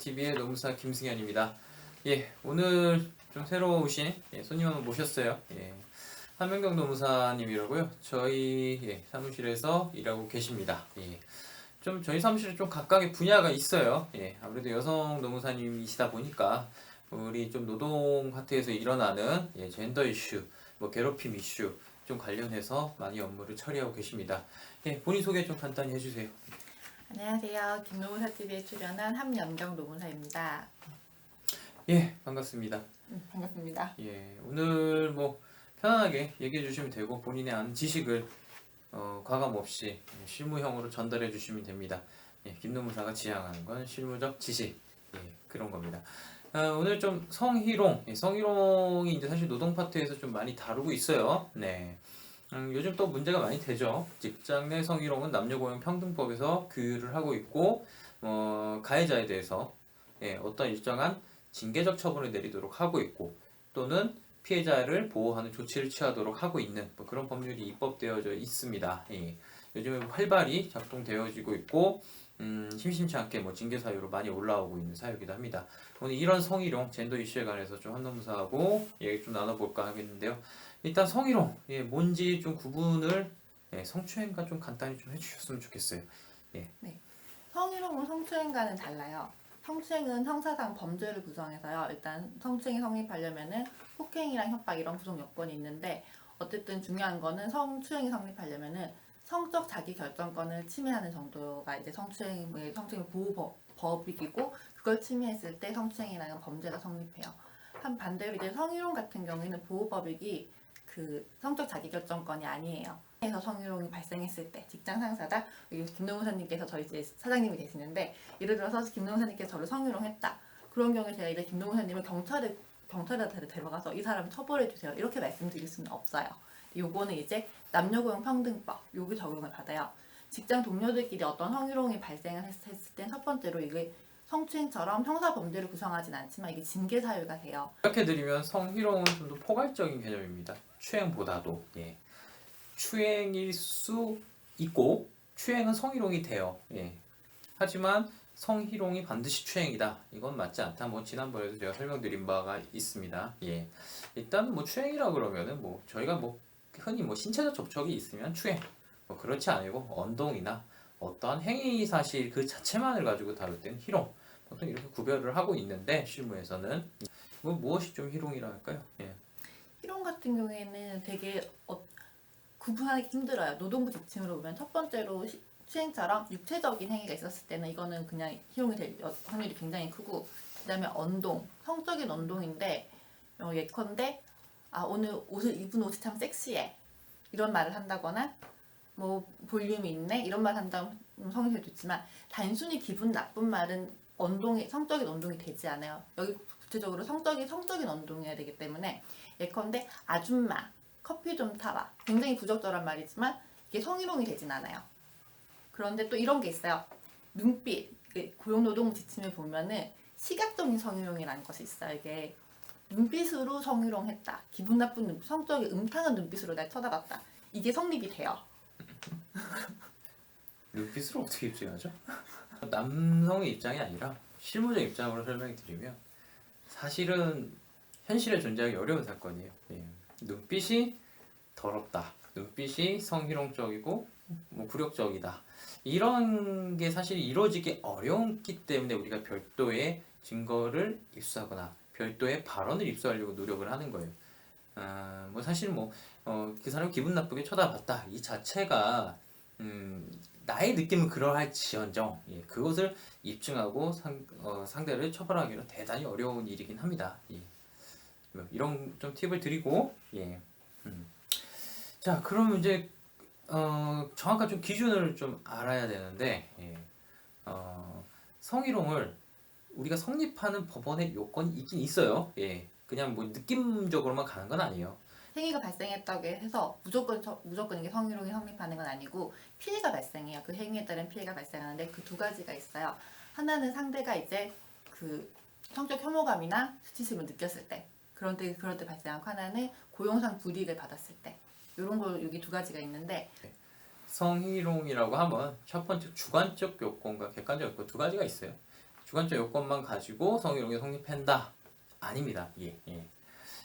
TV의 노무사 김승현입니다. 오늘 좀 새로 오신 손님 한번 모셨어요. 한명경 노무사님이라고요. 저희 사무실에서 일하고 계십니다. 좀 저희 사무실에 좀 각각의 분야가 있어요. 아무래도 여성 노무사님이시다 보니까 우리 좀 노동 파트에서 일어나는 젠더 이슈, 뭐 괴롭힘 이슈 좀 관련해서 많이 업무를 처리하고 계십니다. 본인 소개 좀 간단히 해주세요. 안녕하세요. 김노무사 TV에 출연한 함연경 노무사입니다. 반갑습니다. 반갑습니다. 오늘 뭐 편안하게 얘기해 주시면 되고 본인의 아는 지식을 과감 없이 실무형으로 전달해 주시면 됩니다. 김노무사가 지향하는 건 실무적 지식 그런 겁니다. 오늘 좀 성희롱, 성희롱이 이제 사실 노동 파트에서 좀 많이 다루고 있어요. 요즘 또 문제가 많이 되죠. 직장 내 성희롱은 남녀고용평등법에서 규율을 하고 있고, 가해자에 대해서 어떤 일정한 징계적 처분을 내리도록 하고 있고, 또는 피해자를 보호하는 조치를 취하도록 하고 있는 뭐 그런 법률이 입법되어져 있습니다. 요즘에 활발히 작동되어지고 있고, 심심치 않게 뭐 징계 사유로 많이 올라오고 있는 사유이기도 합니다. 오늘 이런 성희롱, 젠더 이슈에 관해서 좀 한노무사하고 얘기 좀 나눠볼까 하겠는데요. 일단 성희롱, 뭔지 좀 구분을 성추행과 좀 간단히 좀 해주셨으면 좋겠어요. 네. 성희롱은 성추행과는 달라요. 성추행은 형사상 범죄를 구성해서요. 일단 성추행이 성립하려면은 폭행이랑 협박 이런 구성 요건이 있는데 어쨌든 중요한 거는 성추행이 성립하려면은 성적 자기 결정권을 침해하는 정도가 이제 성추행 보호법이고 그걸 침해했을 때 성추행이라는 범죄가 성립해요. 한 반대로 이제 성희롱 같은 경우에는 보호법이 그 성적 자기결정권이 아니에요. 그래서 성희롱이 발생했을 때 직장 상사다. 김노무사님께서 저희 이제 사장님이 되시는데 예를 들어서 김노무사님께서 저를 성희롱했다. 그런 경우에 제가 이제 김노무사님을 경찰에 데려가서 이 사람 처벌해 주세요. 이렇게 말씀드릴 수는 없어요. 요거는 이제 남녀고용평등법 요게 적용을 받아요. 직장 동료들끼리 어떤 성희롱이 발생을 했을 때 첫 번째로 이게 성추행처럼 형사범죄를 구성하진 않지만 이게 징계 사유가 돼요. 이렇게 드리면 성희롱은 좀 더 포괄적인 개념입니다. 추행보다도 추행일 수 있고 추행은 성희롱이 돼요. 하지만 성희롱이 반드시 추행이다. 이건 맞지 않다. 뭐 지난번에도 제가 설명드린 바가 있습니다. 일단 뭐 추행이라 그러면은 뭐 저희가 뭐 흔히 뭐 신체적 접촉이 있으면 추행. 뭐 그렇지 않고 언동이나 어떠한 행위 사실 그 자체만을 가지고 다룰 때는 희롱. 보통 이렇게 구별을 하고 있는데 실무에서는 뭐 무엇이 좀 희롱이라 할까요? 희롱 같은 경우에는 되게 구분하기 힘들어요. 노동부 지침으로 보면 첫 번째로 추행처럼 육체적인 행위가 있었을 때는 이거는 그냥 희롱이 될 확률이 굉장히 크고 그 다음에 언동, 성적인 언동인데 예컨대 오늘 입은 옷이 참 섹시해 이런 말을 한다거나 뭐 볼륨이 있네 이런 말 한다면 성희롱이 좋지만 단순히 기분 나쁜 말은 성적인 언동이 되지 않아요. 여기 구체적으로 성적인 언동이어야 되기 때문에 예컨대 아줌마 커피 좀 타라 굉장히 부적절한 말이지만 이게 성희롱이 되진 않아요. 그런데 또 이런 게 있어요. 눈빛 고용노동부 지침에 보면은 시각적인 성희롱이라는 것이 있어요. 이게 눈빛으로 성희롱했다. 기분 나쁜 눈빛, 성적인 음탕한 눈빛으로 날 쳐다봤다. 이게 성립이 돼요. 눈빛으로 어떻게 입증하죠? 남성의 입장이 아니라 실무적 입장으로 설명해 드리면 사실은 현실에 존재하기 어려운 사건이에요. 눈빛이 더럽다. 눈빛이 성희롱적이고 뭐 굴욕적이다. 이런 게 사실 이루어지기 어렵기 때문에 우리가 별도의 증거를 입수하거나 별도의 발언을 입수하려고 노력을 하는 거예요. 뭐 사실 그 사람 기분 나쁘게 쳐다봤다. 이 자체가 나의 느낌은 그러할지언정 그것을 입증하고 상대를 처벌하기는 대단히 어려운 일이긴 합니다. 뭐 이런 좀 팁을 드리고 자 그럼 이제 정확한 좀 기준을 좀 알아야 되는데 성희롱을 우리가 성립하는 법원의 요건이 있긴 있어요. 그냥 뭐 느낌적으로만 가는 건 아니에요. 행위가 발생했다고 해서 무조건 이게 성희롱이 성립하는 건 아니고 피해가 발생해요. 그 행위에 따른 피해가 발생하는데 그 두 가지가 있어요. 하나는 상대가 이제 그 성적 혐오감이나 수치심을 느꼈을 때 그럴 때 발생하고 하나는 고용상 불이익을 받았을 때 이런 거 여기 두 가지가 있는데 성희롱이라고 하면 첫 번째 주관적 요건과 객관적 요건 두 가지가 있어요. 주관적 요건만 가지고 성희롱이 성립한다? 아닙니다.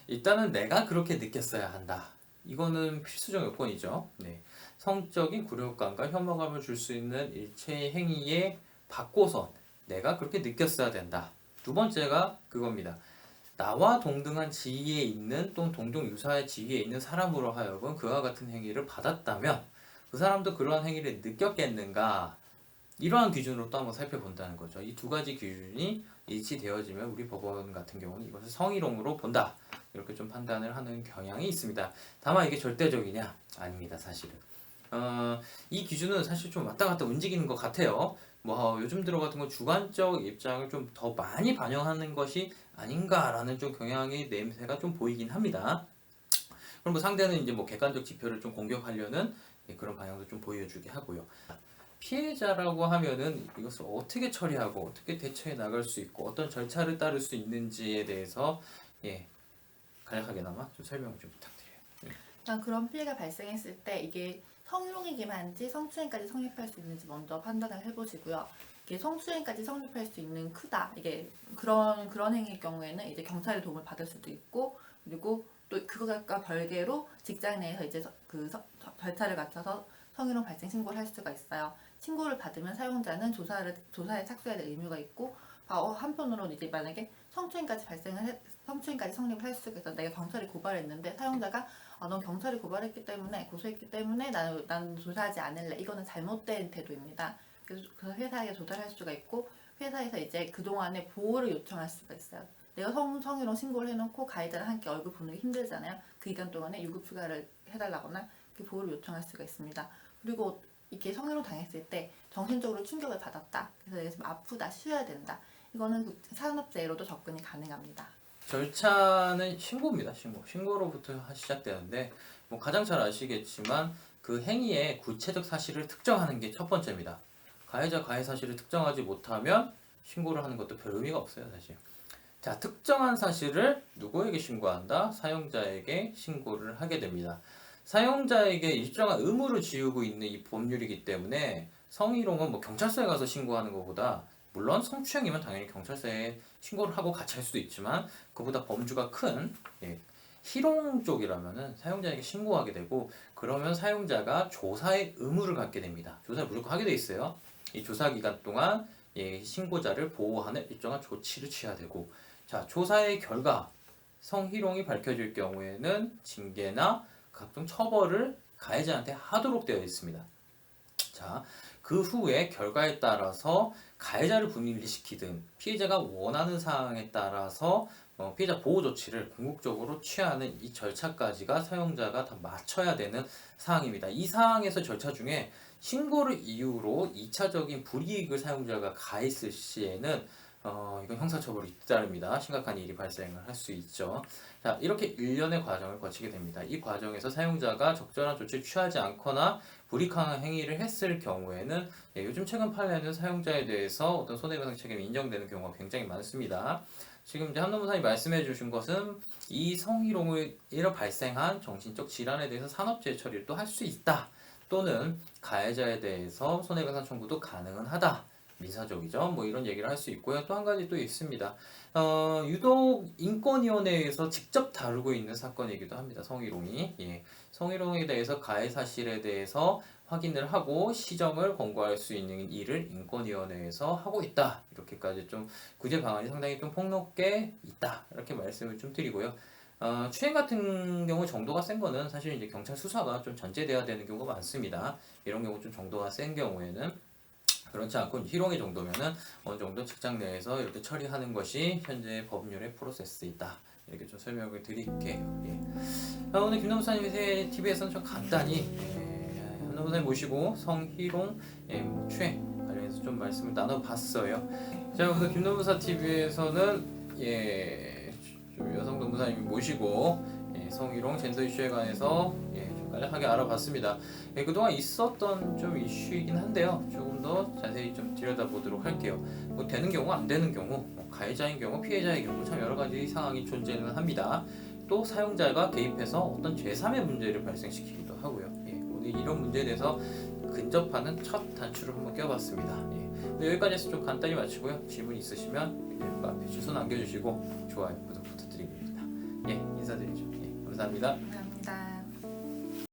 일단은 내가 그렇게 느꼈어야 한다. 이거는 필수적 요건이죠. 성적인 굴욕감과 혐오감을 줄 수 있는 일체의 행위에 바꿔서 내가 그렇게 느꼈어야 된다. 두 번째가 그겁니다. 나와 동등한 지위에 있는 또는 동등 유사의 지위에 있는 사람으로 하여금 그와 같은 행위를 받았다면 그 사람도 그러한 행위를 느꼈겠는가? 이러한 기준으로 또 한번 살펴본다는 거죠. 이 두 가지 기준이 일치되어지면 우리 법원 같은 경우는 이것을 성희롱으로 본다. 이렇게 좀 판단을 하는 경향이 있습니다. 다만 이게 절대적이냐? 아닙니다, 사실은. 이 기준은 사실 좀 왔다 갔다 움직이는 것 같아요. 요즘 들어 같은 건 주관적 입장을 좀 더 많이 반영하는 것이 아닌가라는 좀 경향의 냄새가 좀 보이긴 합니다. 그럼 상대는 이제 객관적 지표를 좀 공격하려는 그런 방향도 좀 보여주게 하고요. 피해자라고 하면은 이것을 어떻게 처리하고 어떻게 대처해 나갈 수 있고 어떤 절차를 따를 수 있는지에 대해서 간략하게나마 좀 설명을 좀 부탁드려요. 일단 그런 피해가 발생했을 때 이게 성희롱이기만 한지 성추행까지 성립할 수 있는지 먼저 판단을 해보시고요. 이게 성추행까지 성립할 수 있는 크다. 이게 그런 행위의 경우에는 이제 경찰의 도움을 받을 수도 있고, 그리고 또 그것과 별개로 직장 내에서 이제 절차를 갖춰서 성희롱 발생 신고를 할 수가 있어요. 신고를 받으면 사용자는 조사에 착수해야 될 의무가 있고, 한편으로는 이제 만약에 성추행까지 성립을 할 수가 있어. 내가 경찰에 고발했는데 사용자가 넌 경찰에 고소했기 때문에 나는 조사하지 않을래. 이거는 잘못된 태도입니다. 그래서 회사에 조사를 할 수가 있고, 회사에서 이제 그동안의 보호를 요청할 수가 있어요. 내가 성희롱 신고를 해놓고 가해자랑 함께 얼굴 보는 게 힘들잖아요. 그 기간 동안에 유급 휴가를 해달라거나 그 보호를 요청할 수가 있습니다. 그리고 이렇게 성희롱 당했을 때 정신적으로 충격을 받았다. 그래서 내가 지금 아프다, 쉬어야 된다. 이거는 산업재해로도 접근이 가능합니다. 절차는 신고입니다. 신고로부터 시작되는데 가장 잘 아시겠지만 그 행위의 구체적 사실을 특정하는 게 첫 번째입니다. 가해자 가해 사실을 특정하지 못하면 신고를 하는 것도 별 의미가 없어요, 사실. 자, 특정한 사실을 누구에게 신고한다? 사용자에게 신고를 하게 됩니다. 사용자에게 일정한 의무를 지우고 있는 이 법률이기 때문에 성희롱은 경찰서에 가서 신고하는 것보다, 물론 성추행이면 당연히 경찰서에 신고를 하고 같이 할 수도 있지만 그보다 범주가 큰 희롱 쪽이라면은 사용자에게 신고하게 되고, 그러면 사용자가 조사의 의무를 갖게 됩니다. 조사를 무조건 하게 돼 있어요. 이 조사 기간 동안 신고자를 보호하는 일정한 조치를 취해야 되고, 자, 조사의 결과 성희롱이 밝혀질 경우에는 징계나 각종 처벌을 가해자한테 하도록 되어 있습니다. 자, 그 후에 결과에 따라서 가해자를 분리시키든 피해자가 원하는 사항에 따라서 피해자 보호 조치를 궁극적으로 취하는 이 절차까지가 사용자가 다 맞춰야 되는 사항입니다. 이 사항에서 절차 중에 신고를 이유로 2차적인 불이익을 사용자가 가했을 시에는 이건 형사처벌이 잇따릅니다. 심각한 일이 발생을 할 수 있죠. 자, 이렇게 일련의 과정을 거치게 됩니다. 이 과정에서 사용자가 적절한 조치를 취하지 않거나 불이익하는 행위를 했을 경우에는 요즘 최근 판례는 사용자에 대해서 어떤 손해배상 책임이 인정되는 경우가 굉장히 많습니다. 지금 이제 한노무사님 말씀해 주신 것은 이 성희롱으로 발생한 정신적 질환에 대해서 산업재해 처리를 또 할 수 있다. 또는 가해자에 대해서 손해배상 청구도 가능은 하다. 민사적이죠. 이런 얘기를 할 수 있고요. 또 한 가지 또 있습니다. 유독 인권위원회에서 직접 다루고 있는 사건이기도 합니다. 성희롱이. 성희롱에 대해서 가해 사실에 대해서 확인을 하고 시정을 권고할 수 있는 일을 인권위원회에서 하고 있다. 이렇게까지 좀 구제 방안이 상당히 좀 폭넓게 있다. 이렇게 말씀을 좀 드리고요. 추행 같은 경우 정도가 센 거는 사실 이제 경찰 수사가 좀 전제돼야 되는 경우가 많습니다. 이런 경우 좀 정도가 센 경우에는, 그렇지 않고 희롱의 정도면은 어느 정도 직장 내에서 이렇게 처리하는 것이 현재 법률의 프로세스이다. 이렇게 좀 설명을 드릴게요. 오늘 김노무사님 TV에서는 좀 간단히 한노무사님 모시고 성희롱, 추행 관련해서 좀 말씀을 나눠봤어요. 자, 오늘 김노무사 TV에서는 좀 여성 노무사님 모시고 성희롱 젠더 이슈에 관해서 좀 간략하게 알아봤습니다. 그동안 있었던 좀 이슈이긴 한데요. 조금 더 자세히 좀 들여다보도록 할게요. 되는 경우 안 되는 경우, 가해자인 경우, 피해자의 경우 참 여러 가지 상황이 존재는 합니다. 또 사용자가 개입해서 어떤 제3의 문제를 발생시키기도 하고요. 오늘 이런 문제에 대해서 근접하는 첫 단추를 한번 껴봤습니다. 네, 여기까지 해서 좀 간단히 마치고요. 질문 있으시면 여기 앞에 주소 남겨주시고 좋아요, 구독 부탁드립니다. 예, 인사드리죠. 예, 감사합니다. 감사합니다.